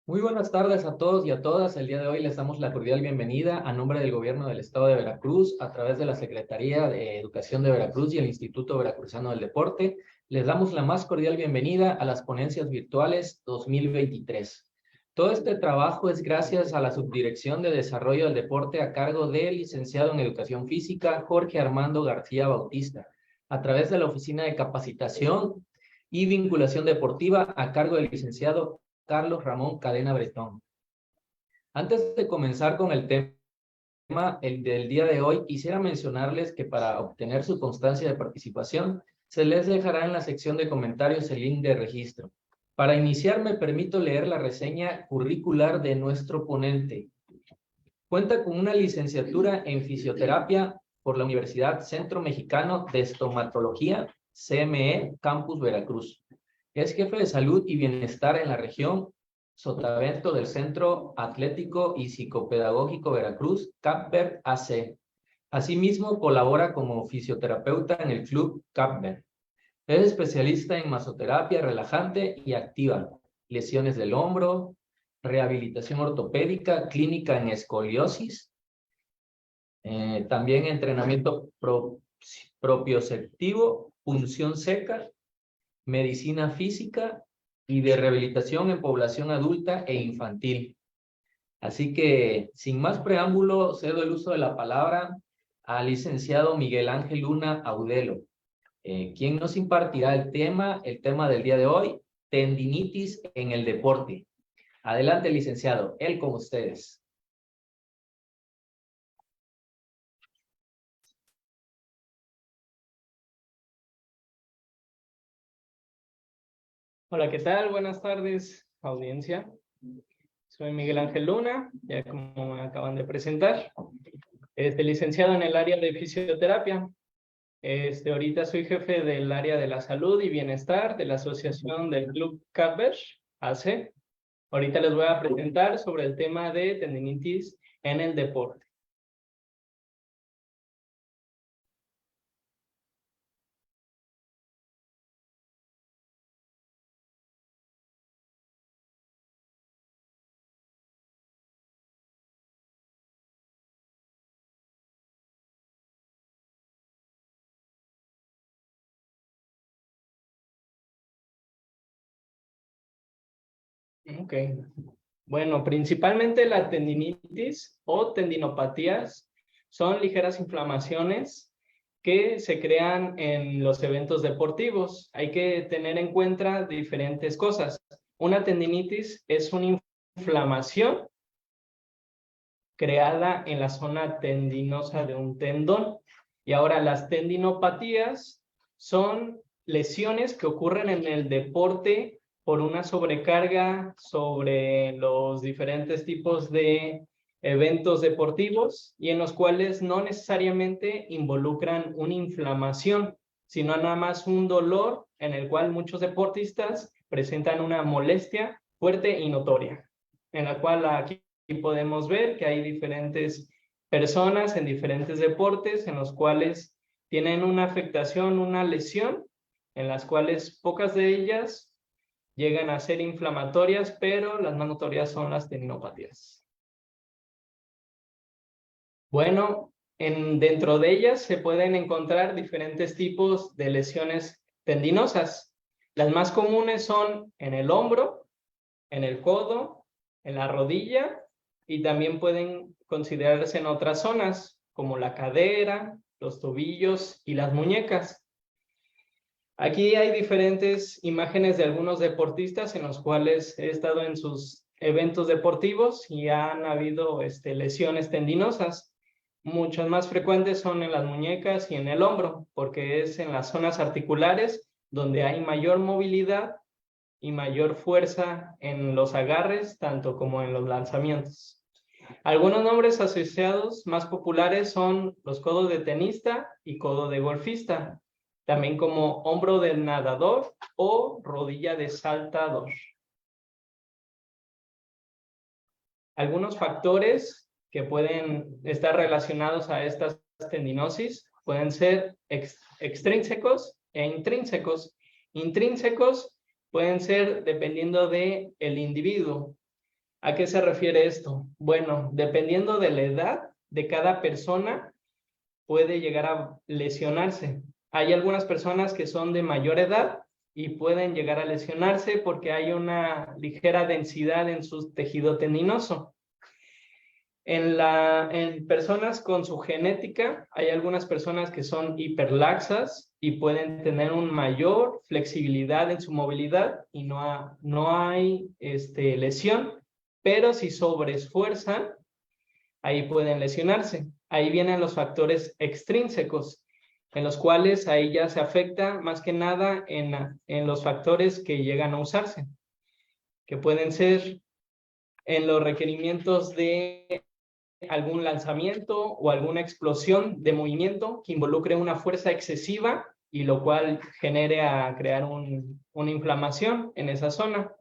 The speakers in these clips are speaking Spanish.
Muy buenas tardes a todos y a todas. El día de hoy les damos la cordial bienvenida a nombre del Gobierno del Estado de Veracruz, a través de la Secretaría de Educación de Veracruz y el Instituto Veracruzano del Deporte. Les damos la más cordial bienvenida a las ponencias virtuales 2023. Todo este trabajo es gracias a la Subdirección de Desarrollo del Deporte a cargo del licenciado en Educación Física Jorge Armando García Bautista, a través de la Oficina de Capacitación y Vinculación Deportiva a cargo del licenciado Carlos Ramón Cadena Bretón. Antes de comenzar con el tema del día de hoy, quisiera mencionarles que para obtener su constancia de participación, se les dejará en la sección de comentarios el link de registro. Para iniciar, me permito leer la reseña curricular de nuestro ponente. Cuenta con una licenciatura en fisioterapia por la Universidad Centro Mexicano de Estomatología, CME, Campus Veracruz. Es jefe de salud y bienestar en la región Sotavento del Centro Atlético y Psicopedagógico Veracruz, CAPVER AC. Asimismo, colabora como fisioterapeuta en el Club CAPVER. Es especialista en masoterapia relajante y activa, lesiones del hombro, rehabilitación ortopédica, clínica en escoliosis, también entrenamiento propioceptivo, punción seca, medicina física y de rehabilitación en población adulta e infantil. Así que, sin más preámbulo, cedo el uso de la palabra al licenciado Miguel Ángel Luna Audelo, quien nos impartirá el tema del día de hoy, tendinitis en el deporte. Adelante, licenciado, él con ustedes. Hola, ¿qué tal? Buenas tardes, audiencia. Soy Miguel Ángel Luna, ya como me acaban de presentar. Licenciado en el área de fisioterapia. Ahorita soy jefe del área de la salud y bienestar de la asociación del Club CAPVER AC. Ahorita les voy a presentar sobre el tema de tendinitis en el deporte. Ok. Bueno, principalmente la tendinitis o tendinopatías son ligeras inflamaciones que se crean en los eventos deportivos. Hay que tener en cuenta diferentes cosas. Una tendinitis es una inflamación creada en la zona tendinosa de un tendón. Y ahora las tendinopatías son lesiones que ocurren en el deporte por una sobrecarga sobre los diferentes tipos de eventos deportivos y en los cuales no necesariamente involucran una inflamación, sino nada más un dolor en el cual muchos deportistas presentan una molestia fuerte y notoria, en la cual aquí podemos ver que hay diferentes personas en diferentes deportes en los cuales tienen una afectación, una lesión, en las cuales pocas de ellas llegan a ser inflamatorias, pero las más notorias son las tendinopatías. Bueno, dentro de ellas se pueden encontrar diferentes tipos de lesiones tendinosas. Las más comunes son en el hombro, en el codo, en la rodilla, y también pueden considerarse en otras zonas, como la cadera, los tobillos y las muñecas. Aquí hay diferentes imágenes de algunos deportistas en los cuales he estado en sus eventos deportivos y han habido lesiones tendinosas. Muchas más frecuentes son en las muñecas y en el hombro, porque es en las zonas articulares donde hay mayor movilidad y mayor fuerza en los agarres, tanto como en los lanzamientos. Algunos nombres asociados más populares son los codos de tenista y codo de golfista, también como hombro del nadador o rodilla de saltador. Algunos factores que pueden estar relacionados a estas tendinosis pueden ser extrínsecos e intrínsecos. Intrínsecos pueden ser dependiendo del individuo. ¿A qué se refiere esto? Bueno, dependiendo de la edad de cada persona, puede llegar a lesionarse. Hay algunas personas que son de mayor edad y pueden llegar a lesionarse porque hay una ligera densidad en su tejido tendinoso. En personas con su genética, hay algunas personas que son hiperlaxas y pueden tener una mayor flexibilidad en su movilidad y no hay lesión, pero si sobreesfuerzan, ahí pueden lesionarse. Ahí vienen los factores extrínsecos, en los cuales ahí ya se afecta más que nada en los factores que llegan a usarse, que pueden ser en los requerimientos de algún lanzamiento o alguna explosión de movimiento que involucre una fuerza excesiva y lo cual genere a crear una inflamación en esa zona.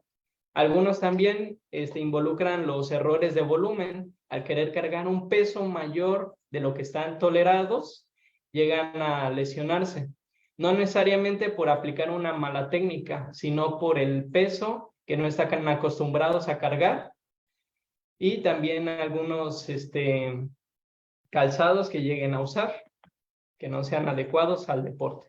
Algunos también involucran los errores de volumen. Al querer cargar un peso mayor de lo que están tolerados, llegan a lesionarse. No necesariamente por aplicar una mala técnica, sino por el peso que no están acostumbrados a cargar. Y también algunos calzados que lleguen a usar, que no sean adecuados al deporte.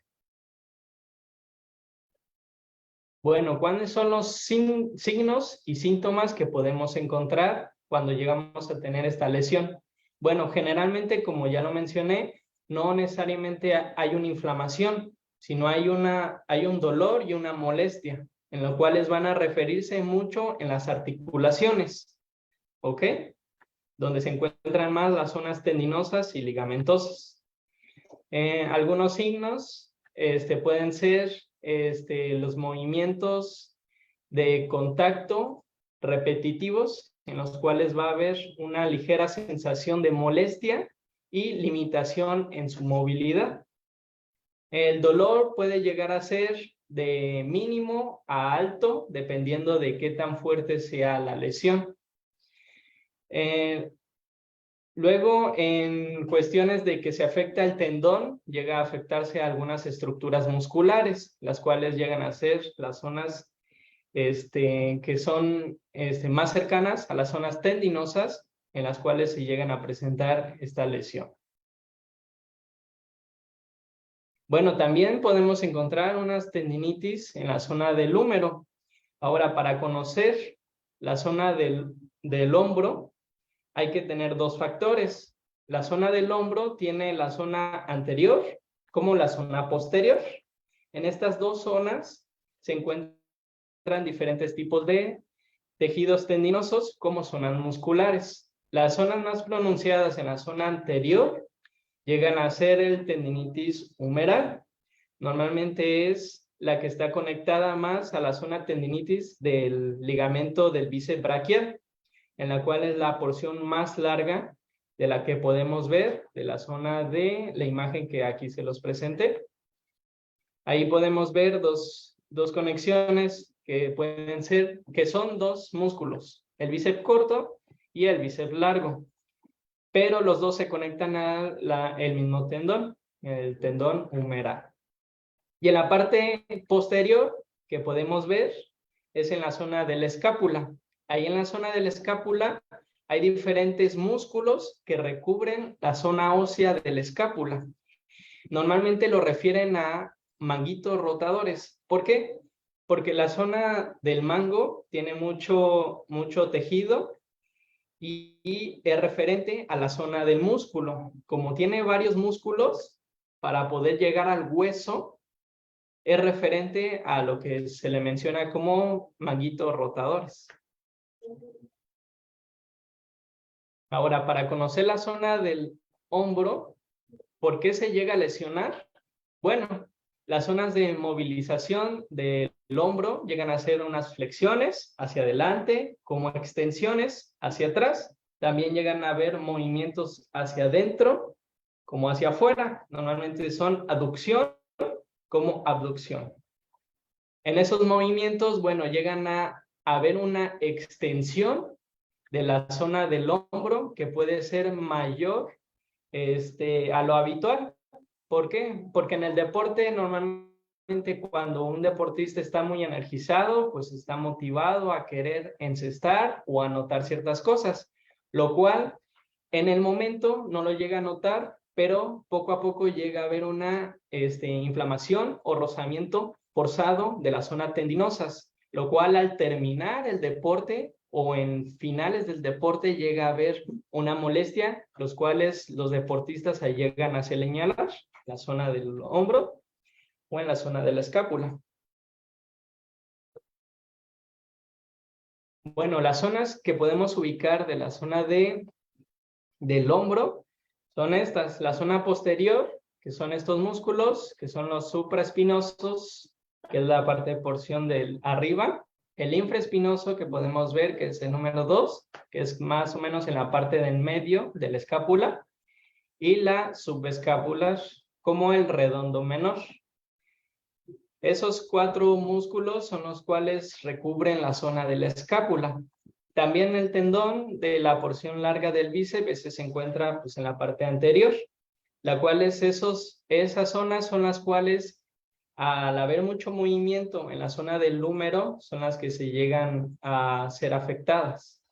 Bueno, ¿cuáles son los signos y síntomas que podemos encontrar cuando llegamos a tener esta lesión? Bueno, generalmente, como ya lo mencioné, no necesariamente hay una inflamación, sino hay un dolor y una molestia, en los cuales van a referirse mucho en las articulaciones, ¿ok? Donde se encuentran más las zonas tendinosas y ligamentosas. Algunos signos pueden ser los movimientos de contacto repetitivos, en los cuales va a haber una ligera sensación de molestia y limitación en su movilidad. El dolor puede llegar a ser de mínimo a alto, dependiendo de qué tan fuerte sea la lesión. Luego, en cuestiones de que se afecta el tendón, llega a afectarse a algunas estructuras musculares, las cuales llegan a ser las zonas que son más cercanas a las zonas tendinosas, en las cuales se llegan a presentar esta lesión. Bueno, también podemos encontrar unas tendinitis en la zona del húmero. Ahora, para conocer la zona del hombro, hay que tener dos factores. La zona del hombro tiene la zona anterior como la zona posterior. En estas dos zonas se encuentran diferentes tipos de tejidos tendinosos como zonas musculares. Las zonas más pronunciadas en la zona anterior llegan a ser el tendinitis humeral. Normalmente es la que está conectada más a la zona tendinitis del ligamento del bíceps braquial, en la cual es la porción más larga de la que podemos ver de la zona de la imagen que aquí se los presenté. Ahí podemos ver dos conexiones que pueden ser, que son dos músculos, el bíceps corto y el bíceps largo, pero los dos se conectan al mismo tendón, el tendón humeral. Y en la parte posterior que podemos ver es en la zona de la escápula. Ahí en la zona de la escápula hay diferentes músculos que recubren la zona ósea de la escápula. Normalmente lo refieren a manguitos rotadores. ¿Por qué? Porque la zona del mango tiene mucho tejido y es referente a la zona del músculo. Como tiene varios músculos, para poder llegar al hueso, es referente a lo que se le menciona como manguitos rotadores. Ahora, para conocer la zona del hombro, ¿por qué se llega a lesionar? Bueno, las zonas de movilización del hombro llegan a ser unas flexiones hacia adelante, como extensiones hacia atrás. También llegan a haber movimientos hacia adentro, como hacia afuera. Normalmente son aducción como abducción. En esos movimientos, bueno, llegan a haber una extensión de la zona del hombro que puede ser mayor a lo habitual. ¿Por qué? Porque en el deporte normalmente cuando un deportista está muy energizado, pues está motivado a querer encestar o anotar ciertas cosas, lo cual en el momento no lo llega a notar, pero poco a poco llega a haber una inflamación o rozamiento forzado de la zona tendinosas, lo cual al terminar el deporte o en finales del deporte llega a haber una molestia, los cuales los deportistas ahí llegan a señalar la zona del hombro o en la zona de la escápula. Bueno, las zonas que podemos ubicar de la zona del hombro son estas: la zona posterior, que son estos músculos, que son los supraespinosos, que es la parte de porción del arriba, el infraespinoso, que podemos ver que es el número 2, que es más o menos en la parte del medio de la escápula, y la subescapular, como el redondo menor. Esos 4 músculos son los cuales recubren la zona de la escápula. También el tendón de la porción larga del bíceps se encuentra pues, en la parte anterior, la cual esas zonas son las cuales, al haber mucho movimiento en la zona del húmero, son las que se llegan a ser afectadas.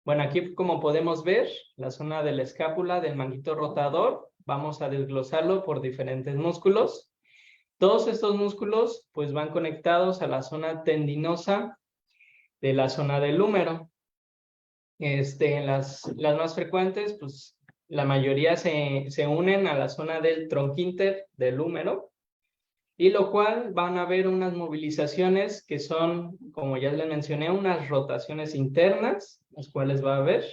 Bueno, aquí como podemos ver, la zona de la escápula del manguito rotador, vamos a desglosarlo por diferentes músculos. Todos estos músculos pues van conectados a la zona tendinosa de la zona del húmero. Las más frecuentes, pues la mayoría se unen a la zona del tronquínter del húmero, y lo cual van a haber unas movilizaciones que son, como ya les mencioné, unas rotaciones internas, las cuales va a haber,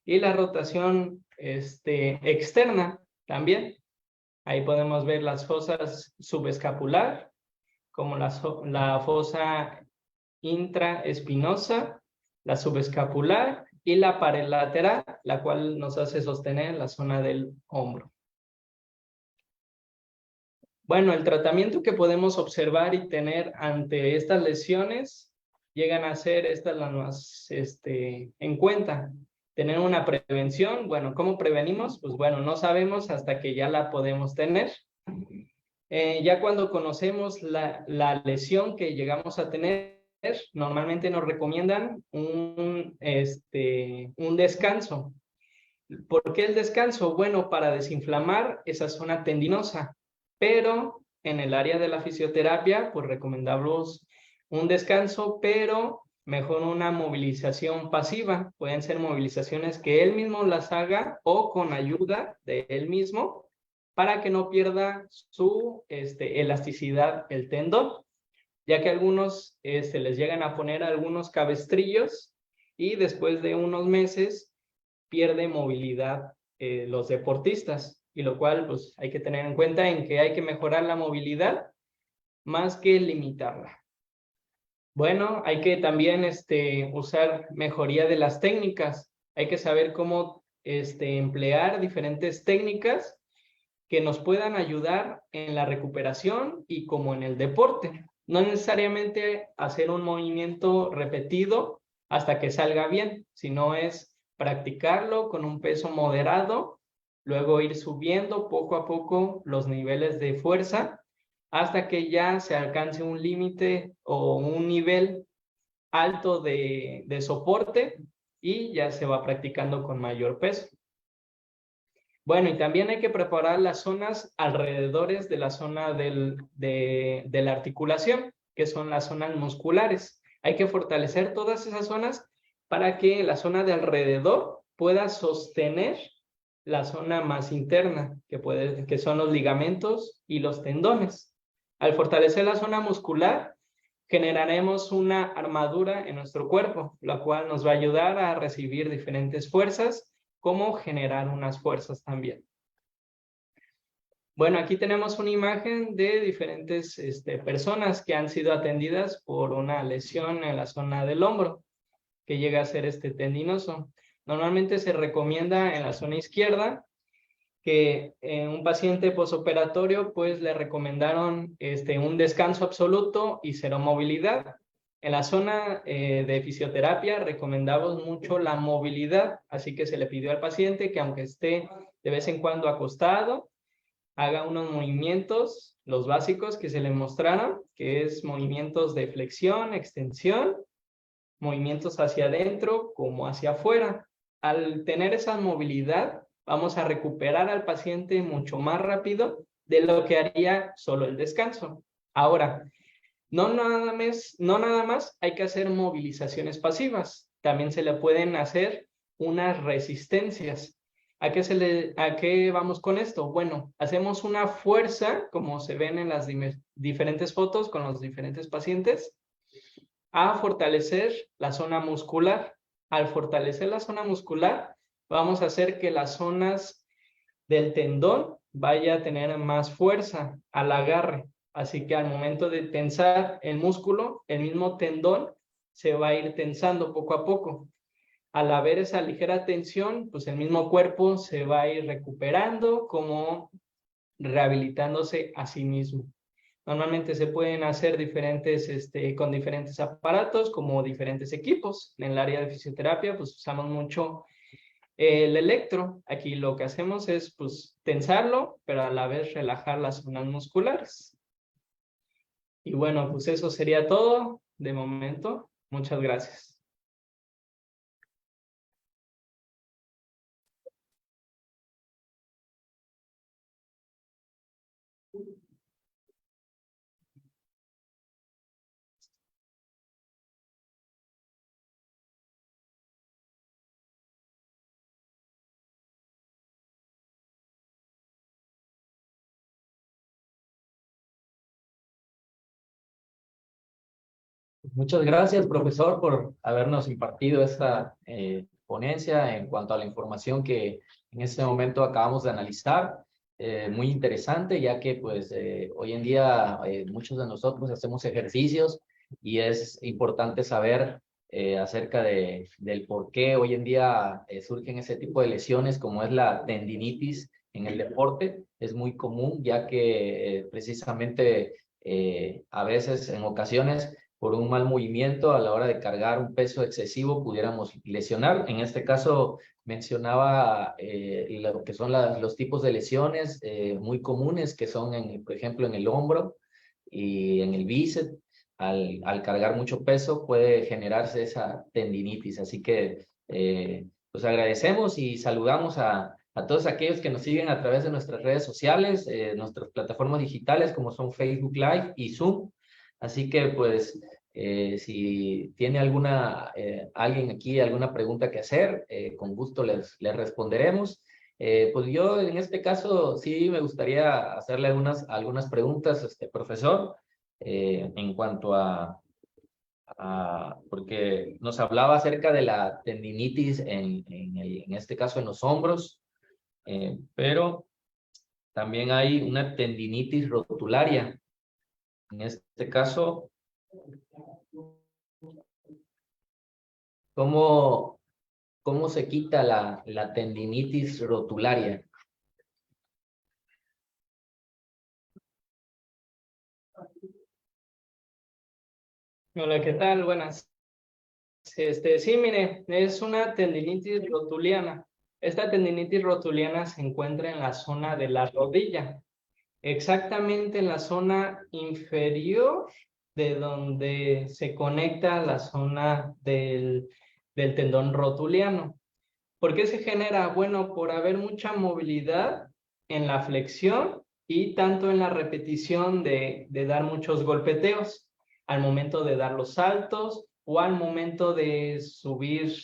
y la rotación externa también. Ahí podemos ver las fosas subescapular, como la fosa intraespinosa, la subescapular y la pared lateral, la cual nos hace sostener la zona del hombro. Bueno, el tratamiento que podemos observar y tener ante estas lesiones llegan a ser estas las más en cuenta. Tener una prevención. Bueno, ¿cómo prevenimos? Pues bueno, no sabemos hasta que ya la podemos tener. Ya cuando conocemos la lesión que llegamos a tener, normalmente nos recomiendan un descanso. ¿Por qué el descanso? Bueno, para desinflamar esa zona tendinosa, pero en el área de la fisioterapia, pues recomendamos un descanso, pero mejor una movilización pasiva. Pueden ser movilizaciones que él mismo las haga o con ayuda de él mismo, para que no pierda su elasticidad el tendón, ya que algunos les llegan a poner algunos cabestrillos y después de unos meses pierde movilidad los deportistas, y lo cual pues hay que tener en cuenta en que hay que mejorar la movilidad más que limitarla. Bueno, hay que también usar mejoría de las técnicas. Hay que saber cómo emplear diferentes técnicas que nos puedan ayudar en la recuperación y como en el deporte. No necesariamente hacer un movimiento repetido hasta que salga bien, sino es practicarlo con un peso moderado, luego ir subiendo poco a poco los niveles de fuerza hasta que ya se alcance un límite o un nivel alto de soporte, y ya se va practicando con mayor peso. Bueno, y también hay que preparar las zonas alrededores de la zona de la articulación, que son las zonas musculares. Hay que fortalecer todas esas zonas para que la zona de alrededor pueda sostener la zona más interna, que son los ligamentos y los tendones. Al fortalecer la zona muscular, generaremos una armadura en nuestro cuerpo, la cual nos va a ayudar a recibir diferentes fuerzas, como generar unas fuerzas también. Bueno, aquí tenemos una imagen de diferentes personas que han sido atendidas por una lesión en la zona del hombro, que llega a ser tendinoso. Normalmente se recomienda en la zona izquierda que en un paciente posoperatorio pues le recomendaron un descanso absoluto y cero movilidad. En la zona de fisioterapia recomendamos mucho la movilidad, así que se le pidió al paciente que aunque esté de vez en cuando acostado, haga unos movimientos, los básicos que se le mostraron, que es movimientos de flexión, extensión, movimientos hacia adentro como hacia afuera. Al tener esa movilidad, vamos a recuperar al paciente mucho más rápido de lo que haría solo el descanso. Ahora, no nada más hay que hacer movilizaciones pasivas, también se le pueden hacer unas resistencias. ¿A qué vamos con esto? Bueno, hacemos una fuerza, como se ven en las diferentes fotos con los diferentes pacientes, a fortalecer la zona muscular. Al fortalecer la zona muscular, vamos a hacer que las zonas del tendón vaya a tener más fuerza al agarre. Así que al momento de tensar el músculo, el mismo tendón se va a ir tensando poco a poco. Al haber esa ligera tensión, pues el mismo cuerpo se va a ir recuperando, como rehabilitándose a sí mismo. Normalmente se pueden hacer con diferentes aparatos, como diferentes equipos. En el área de fisioterapia, pues usamos mucho el electro. Aquí lo que hacemos es, pues, tensarlo, pero a la vez relajar las zonas musculares. Y bueno, pues eso sería todo de momento. Muchas gracias. Muchas gracias, profesor, por habernos impartido esta ponencia en cuanto a la información que en este momento acabamos de analizar. Muy interesante, ya que pues hoy en día muchos de nosotros hacemos ejercicios y es importante saber acerca del por qué hoy en día surgen ese tipo de lesiones, como es la tendinitis en el deporte. Es muy común, ya que precisamente a veces, en ocasiones, por un mal movimiento a la hora de cargar un peso excesivo pudiéramos lesionar. En este caso mencionaba lo que son los tipos de lesiones muy comunes, que son, por ejemplo, en el hombro y en el bíceps. Al cargar mucho peso puede generarse esa tendinitis. Así que pues agradecemos y saludamos a todos aquellos que nos siguen a través de nuestras redes sociales, nuestras plataformas digitales como son Facebook Live y Zoom. Así que pues si tiene alguien aquí alguna pregunta que hacer, con gusto les responderemos. Pues yo en este caso sí me gustaría hacerle algunas preguntas, profesor, en cuanto porque nos hablaba acerca de la tendinitis en este caso en los hombros, pero también hay una tendinitis rotularia. En este caso, ¿cómo se quita la tendinitis rotularia? Hola, ¿qué tal? Buenas. Sí, mire, es una tendinitis rotuliana. Esta tendinitis rotuliana se encuentra en la zona de la rodilla, exactamente en la zona inferior de donde se conecta la zona del tendón rotuliano. ¿Por qué se genera? Bueno, por haber mucha movilidad en la flexión y tanto en la repetición de dar muchos golpeteos al momento de dar los saltos o al momento de subir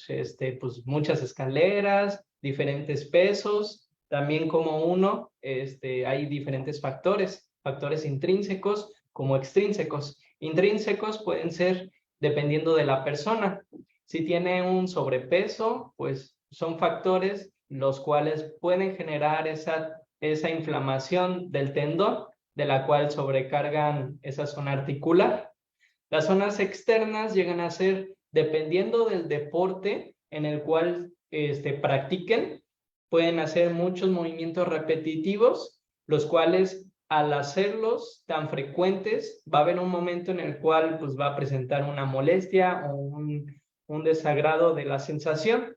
pues, muchas escaleras, diferentes pesos. También como hay diferentes factores intrínsecos como extrínsecos. Intrínsecos pueden ser dependiendo de la persona. Si tiene un sobrepeso, pues son factores los cuales pueden generar esa inflamación del tendón, de la cual sobrecargan esa zona articular. Las zonas externas llegan a ser, dependiendo del deporte en el cual practiquen, pueden hacer muchos movimientos repetitivos, los cuales al hacerlos tan frecuentes va a haber un momento en el cual pues, va a presentar una molestia o un desagrado de la sensación.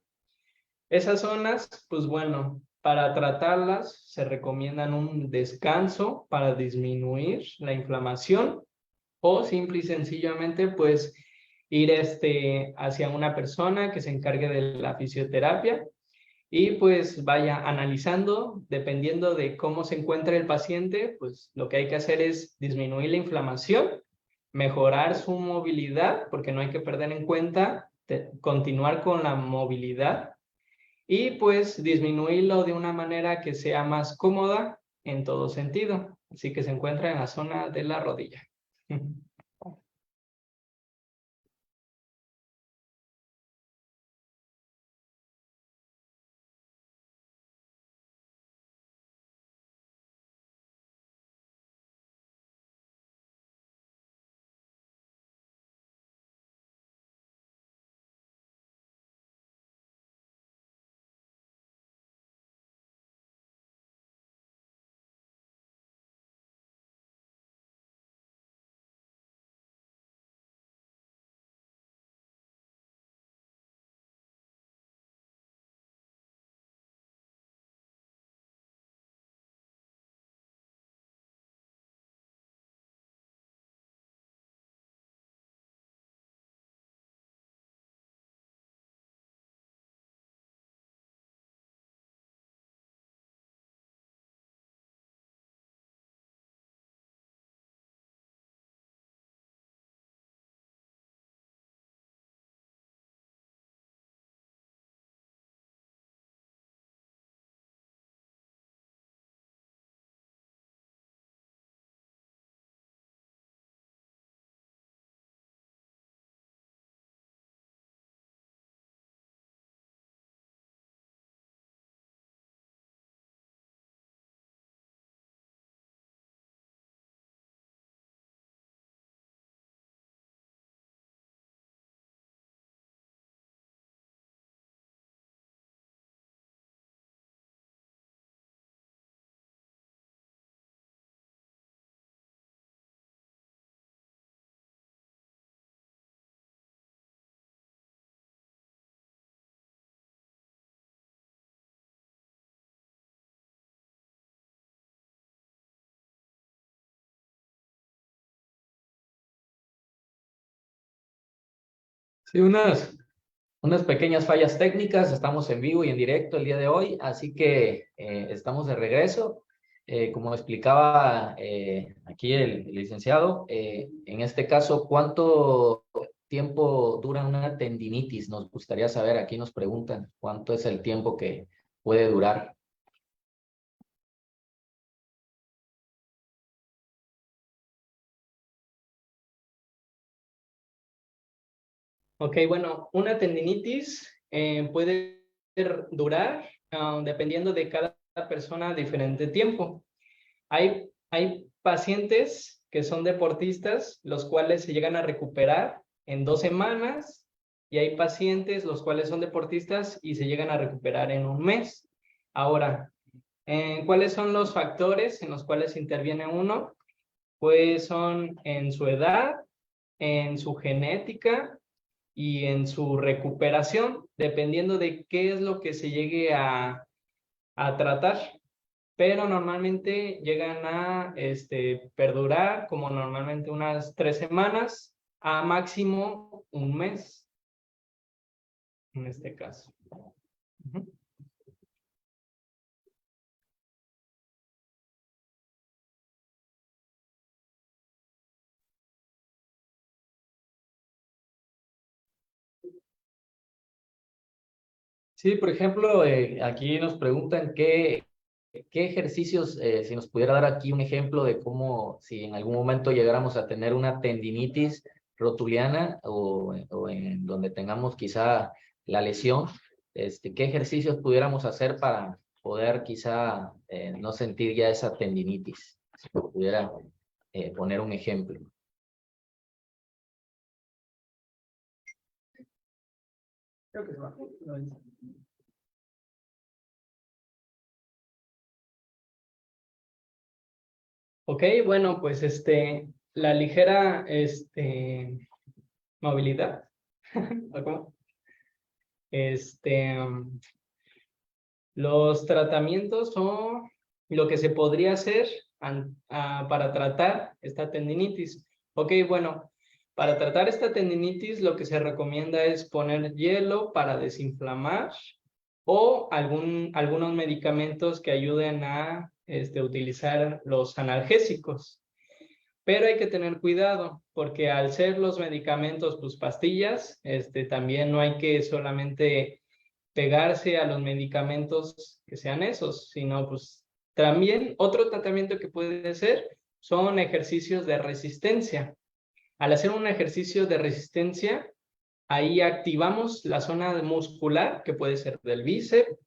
Esas zonas, pues bueno, Para tratarlas se recomiendan un descanso para disminuir la inflamación o simple y sencillamente pues ir hacia una persona que se encargue de la fisioterapia y pues vaya analizando, dependiendo de cómo se encuentra el paciente, pues lo que hay que hacer es disminuir la inflamación, mejorar su movilidad, porque no hay que perder en cuenta continuar con la movilidad y pues disminuirlo de una manera que sea más cómoda en todo sentido. Así que se encuentra en la zona de la rodilla. Sí, unas pequeñas fallas técnicas, estamos en vivo y en directo el día de hoy, así que estamos de regreso. Como explicaba aquí el licenciado, en este caso, ¿cuánto tiempo dura una tendinitis? Nos gustaría saber, aquí nos preguntan, ¿cuánto es el tiempo que puede durar? Ok, bueno, una tendinitis puede durar, dependiendo de cada persona, diferente tiempo. Hay pacientes que son deportistas, los cuales se llegan a recuperar en 2 semanas, y hay pacientes los cuales son deportistas y se llegan a recuperar en un mes. Ahora, ¿cuáles son los factores en los cuales interviene uno? Pues son en su edad, en su genética y en su recuperación, dependiendo de qué es lo que se llegue a tratar. Pero normalmente llegan a perdurar como normalmente unas 3 semanas a máximo un mes, en este caso. Ujú. Sí, por ejemplo, aquí nos preguntan qué ejercicios, si nos pudiera dar aquí un ejemplo de cómo, si en algún momento llegáramos a tener una tendinitis rotuliana o en donde tengamos quizá la lesión, qué ejercicios pudiéramos hacer para poder quizá no sentir ya esa tendinitis. Si me pudiera poner un ejemplo. Creo que se va. Ok, bueno, pues la ligera movilidad, ¿o cómo? Este, Los tratamientos son lo que se podría hacer para tratar esta tendinitis. Ok, bueno, para tratar esta tendinitis lo que se recomienda es poner hielo para desinflamar o algunos medicamentos que ayuden a utilizar los analgésicos. Pero hay que tener cuidado, porque al ser los medicamentos, pues pastillas, también no hay que solamente pegarse a los medicamentos que sean esos, sino pues también otro tratamiento que puede ser son ejercicios de resistencia. Al hacer un ejercicio de resistencia, ahí activamos la zona muscular, que puede ser del bíceps,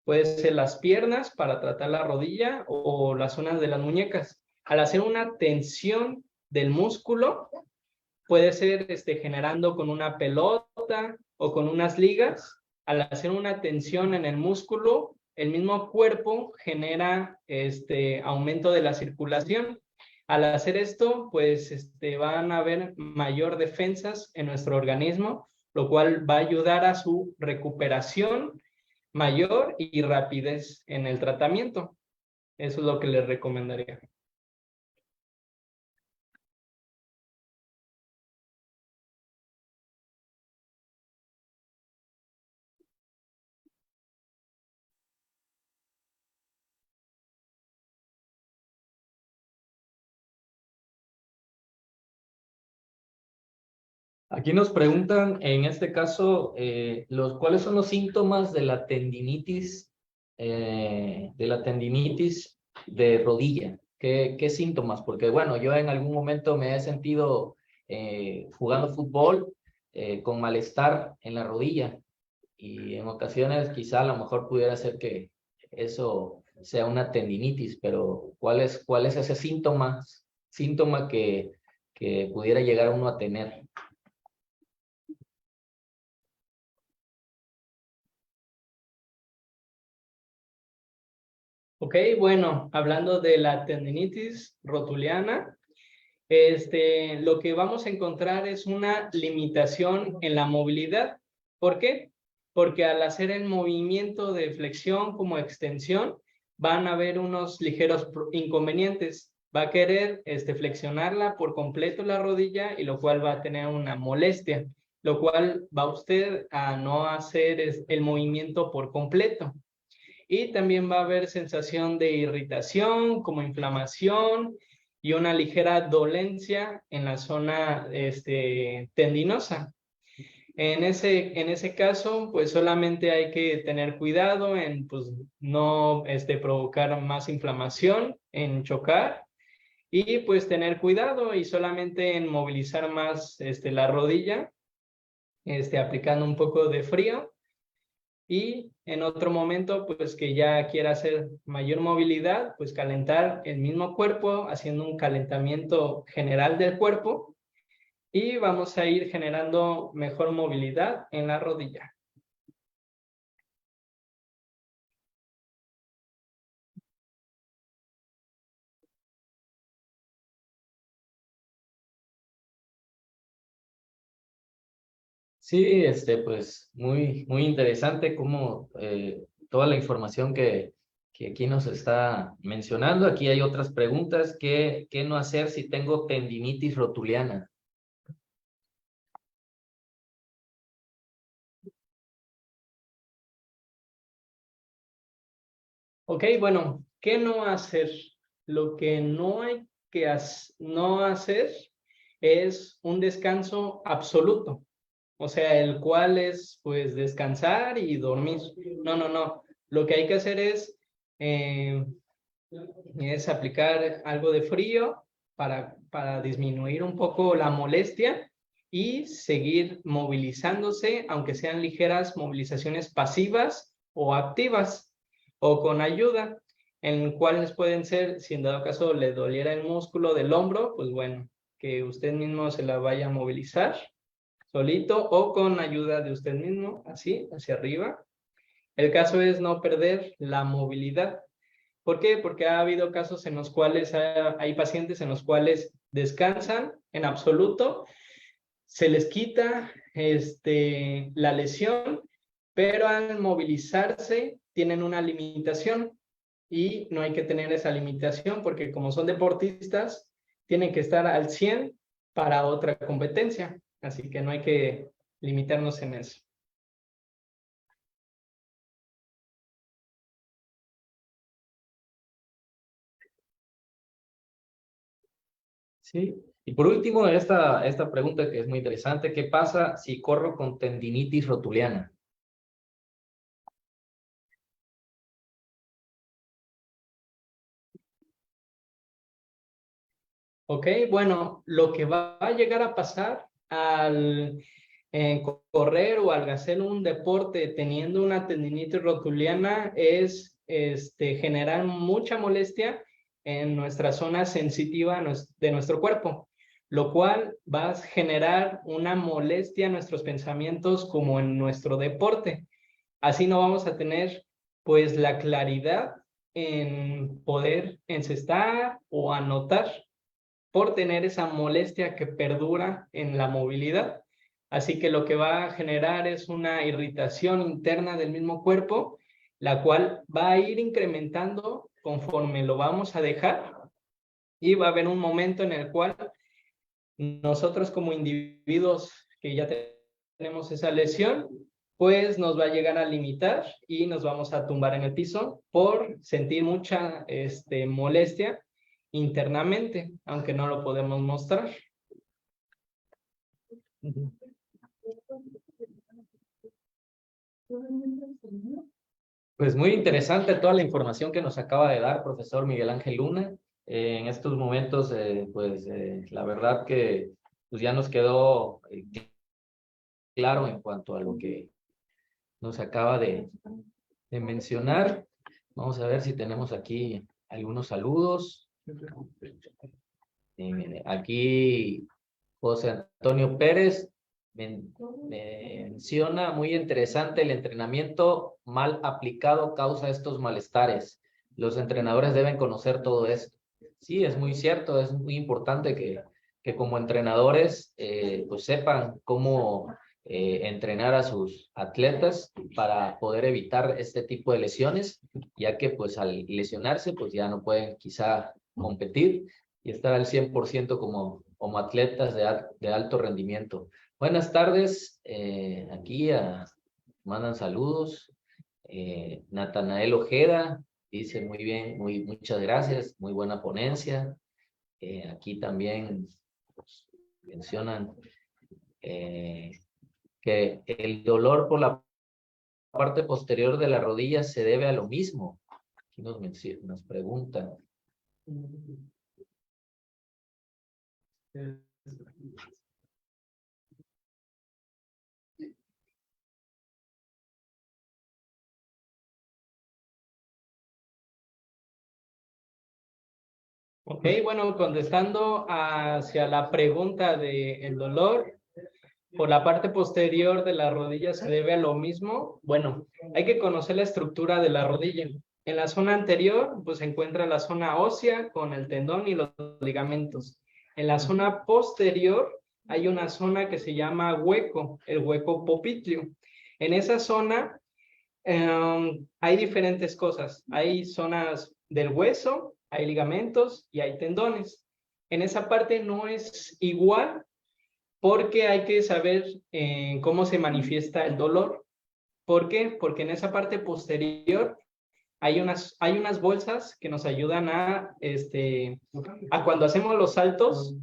puede ser las piernas para tratar la rodilla o las zonas de las muñecas. Al hacer una tensión del músculo, puede ser generando con una pelota o con unas ligas. Al hacer una tensión en el músculo, el mismo cuerpo genera aumento de la circulación. Al hacer esto, pues van a haber mayor defensas en nuestro organismo, lo cual va a ayudar a su recuperación mayor y rapidez en el tratamiento. Eso es lo que les recomendaría. Aquí nos preguntan, en este caso, ¿cuáles son los síntomas de la tendinitis de rodilla? ¿Qué síntomas? Porque, bueno, yo en algún momento me he sentido jugando fútbol con malestar en la rodilla y en ocasiones quizá a lo mejor pudiera ser que eso sea una tendinitis, pero ¿cuál es ese síntoma que pudiera llegar uno a tener? Ok, bueno, hablando de la tendinitis rotuliana, lo que vamos a encontrar es una limitación en la movilidad. ¿Por qué? Porque al hacer el movimiento de flexión como extensión, van a haber unos ligeros inconvenientes. Va a querer flexionarla por completo la rodilla y lo cual va a tener una molestia, lo cual va usted a no hacer el movimiento por completo. Y también va a haber sensación de irritación, como inflamación y una ligera dolencia en la zona tendinosa. En ese caso, pues solamente hay que tener cuidado en pues, no provocar más inflamación, en chocar, y pues tener cuidado y solamente en movilizar más la rodilla, aplicando un poco de frío. Y en otro momento, pues que ya quiera hacer mayor movilidad, pues calentar el mismo cuerpo, haciendo un calentamiento general del cuerpo y vamos a ir generando mejor movilidad en la rodilla. Sí, pues muy interesante como toda la información que aquí nos está mencionando. Aquí hay otras preguntas. ¿Qué no hacer si tengo tendinitis rotuliana? Ok, bueno, ¿qué no hacer? Lo que no hay que no hacer es un descanso absoluto. O sea, el cual es pues descansar y dormir. No. Lo que hay que hacer es aplicar algo de frío para disminuir un poco la molestia y seguir movilizándose, aunque sean ligeras movilizaciones pasivas o activas o con ayuda, en cuáles pueden ser, si en dado caso le doliera el músculo del hombro, pues bueno, que usted mismo se la vaya a movilizar solito o con ayuda de usted mismo, así, hacia arriba. El caso es no perder la movilidad. ¿Por qué? Porque ha habido casos en los cuales hay pacientes en los cuales descansan en absoluto, se les quita la lesión, pero al movilizarse tienen una limitación y no hay que tener esa limitación porque como son deportistas, tienen que estar al 100 para otra competencia. Así que no hay que limitarnos en eso. Sí. Y por último, esta pregunta que es muy interesante, ¿qué pasa si corro con tendinitis rotuliana? Ok, bueno, lo que va a llegar a pasar al correr o al hacer un deporte teniendo una tendinitis rotuliana es generar mucha molestia en nuestra zona sensitiva de nuestro cuerpo, lo cual va a generar una molestia en nuestros pensamientos como en nuestro deporte. Así no vamos a tener pues la claridad en poder encestar o anotar por tener esa molestia que perdura en la movilidad. Así que lo que va a generar es una irritación interna del mismo cuerpo, la cual va a ir incrementando conforme lo vamos a dejar y va a haber un momento en el cual nosotros como individuos que ya tenemos esa lesión, pues nos va a llegar a limitar y nos vamos a tumbar en el piso por sentir mucha molestia internamente, aunque no lo podemos mostrar. Pues muy interesante toda la información que nos acaba de dar, profesor Miguel Ángel Luna. En estos momentos, la verdad que pues ya nos quedó claro en cuanto a lo que nos acaba de mencionar. Vamos a ver si tenemos aquí algunos saludos. Aquí José Antonio Pérez menciona, muy interesante, el entrenamiento mal aplicado causa estos malestares. Los entrenadores deben conocer todo esto. Sí, es muy cierto, es muy importante que como entrenadores pues sepan cómo entrenar a sus atletas para poder evitar este tipo de lesiones, ya que pues al lesionarse pues ya no pueden quizá competir y estar al 100% como atletas de alto rendimiento. Buenas tardes, mandan saludos. Natanael Ojeda dice muy bien, muchas gracias, muy buena ponencia. Aquí también pues, mencionan que el dolor por la parte posterior de la rodilla se debe a lo mismo. Aquí nos preguntan. Ok, bueno, contestando hacia la pregunta del dolor, por la parte posterior de la rodilla se debe a lo mismo. Bueno, hay que conocer la estructura de la rodilla. En la zona anterior, pues se encuentra la zona ósea con el tendón y los ligamentos. En la zona posterior hay una zona que se llama hueco, el hueco popliteo. En esa zona hay diferentes cosas. Hay zonas del hueso, hay ligamentos y hay tendones. En esa parte no es igual porque hay que saber cómo se manifiesta el dolor. ¿Por qué? Porque en esa parte posterior hay unas bolsas que nos ayudan a cuando hacemos los saltos,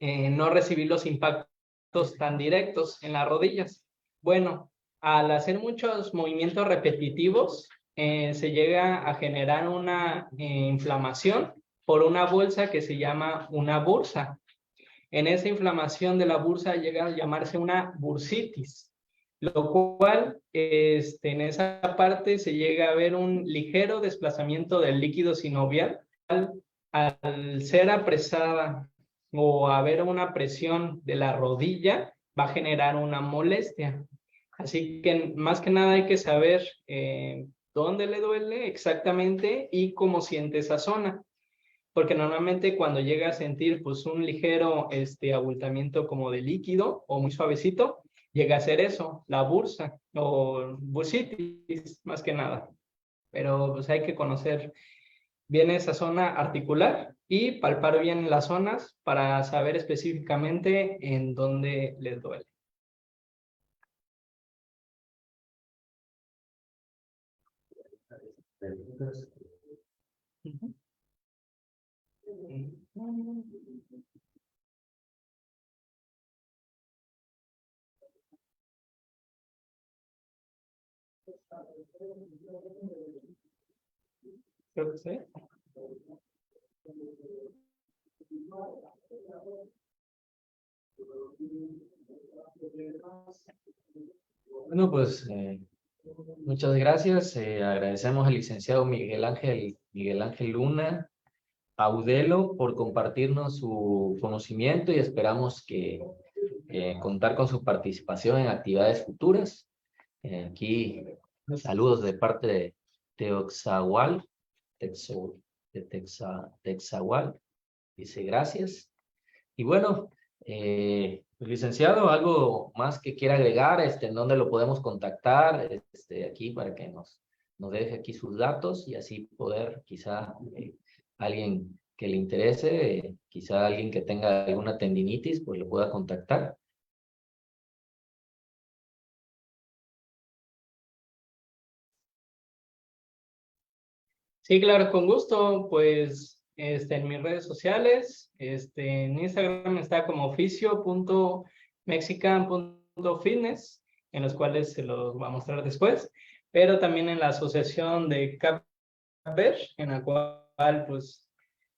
no recibir los impactos tan directos en las rodillas. Bueno, al hacer muchos movimientos repetitivos, se llega a generar una inflamación por una bolsa que se llama una bursa. En esa inflamación de la bursa llega a llamarse una bursitis, lo cual en esa parte se llega a ver un ligero desplazamiento del líquido sinovial al ser apresada o haber una presión de la rodilla, va a generar una molestia. Así que más que nada hay que saber dónde le duele exactamente y cómo siente esa zona. Porque normalmente cuando llega a sentir pues un ligero abultamiento como de líquido o muy suavecito, llega a ser eso, la bursa o bursitis más que nada. pero pues hay que conocer bien esa zona articular y palpar bien las zonas para saber específicamente en dónde les duele. Creo que sí. Bueno, pues muchas gracias. Agradecemos al licenciado Miguel Ángel Luna Audelo por compartirnos su conocimiento y esperamos que contar con su participación en actividades futuras. Aquí saludos de parte de Teoxahual, Texahual, dice gracias. Y bueno, licenciado, ¿algo más que quiera agregar? ¿En dónde lo podemos contactar? Aquí para que nos deje aquí sus datos y así poder quizá alguien que le interese, quizá alguien que tenga alguna tendinitis, pues lo pueda contactar. Sí, claro, con gusto. Pues en mis redes sociales, en Instagram está como oficio.mexican.fitness, en los cuales se los voy a mostrar después, pero también en la asociación de CAPVER, en la cual pues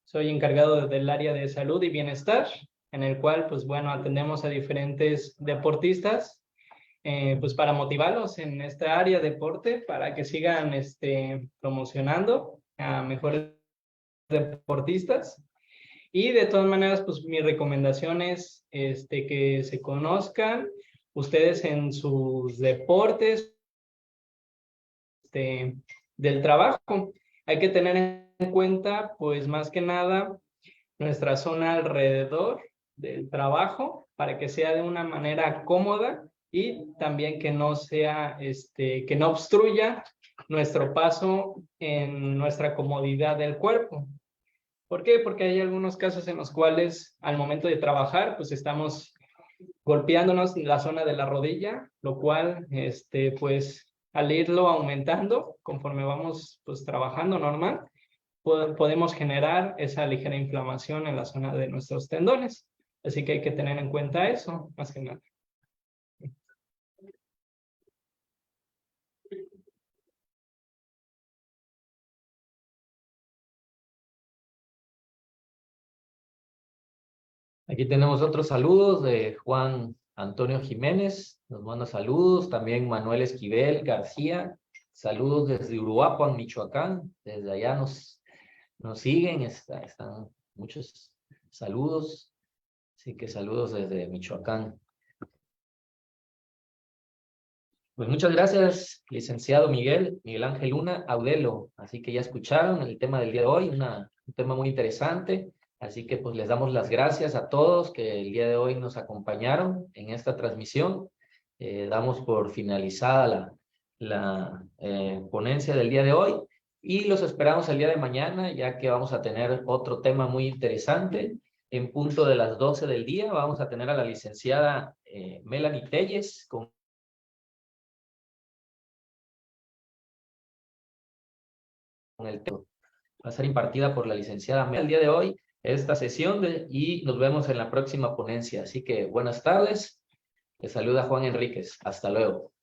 soy encargado del área de salud y bienestar, en el cual pues bueno, atendemos a diferentes deportistas pues para motivarlos en esta área de deporte, para que sigan promocionando a mejores deportistas. Y de todas maneras, pues mi recomendación es que se conozcan ustedes en sus deportes del trabajo. Hay que tener en cuenta, pues más que nada, nuestra zona alrededor del trabajo para que sea de una manera cómoda y también que no sea, que no obstruya nuestro paso en nuestra comodidad del cuerpo. ¿Por qué? Porque hay algunos casos en los cuales al momento de trabajar, pues estamos golpeándonos la zona de la rodilla, lo cual, pues al irlo aumentando, conforme vamos pues trabajando normal, podemos generar esa ligera inflamación en la zona de nuestros tendones. Así que hay que tener en cuenta eso, más que nada. Aquí tenemos otros saludos de Juan Antonio Jiménez, nos manda saludos, también Manuel Esquivel García, saludos desde Uruapan, Michoacán, desde allá nos siguen, están muchos saludos, así que saludos desde Michoacán. Pues muchas gracias, licenciado Miguel Ángel Luna Audelo. Así que ya escucharon el tema del día de hoy, un tema muy interesante. Así que pues les damos las gracias a todos que el día de hoy nos acompañaron en esta transmisión. Damos por finalizada la ponencia del día de hoy y los esperamos el día de mañana, ya que vamos a tener otro tema muy interesante. En punto de las 12 del día vamos a tener a la licenciada Melanie Telles con el tema. Va a ser impartida por la licenciada Mel el día de hoy, esta sesión, y nos vemos en la próxima ponencia. Así que buenas tardes. Les saluda Juan Enríquez. Hasta luego.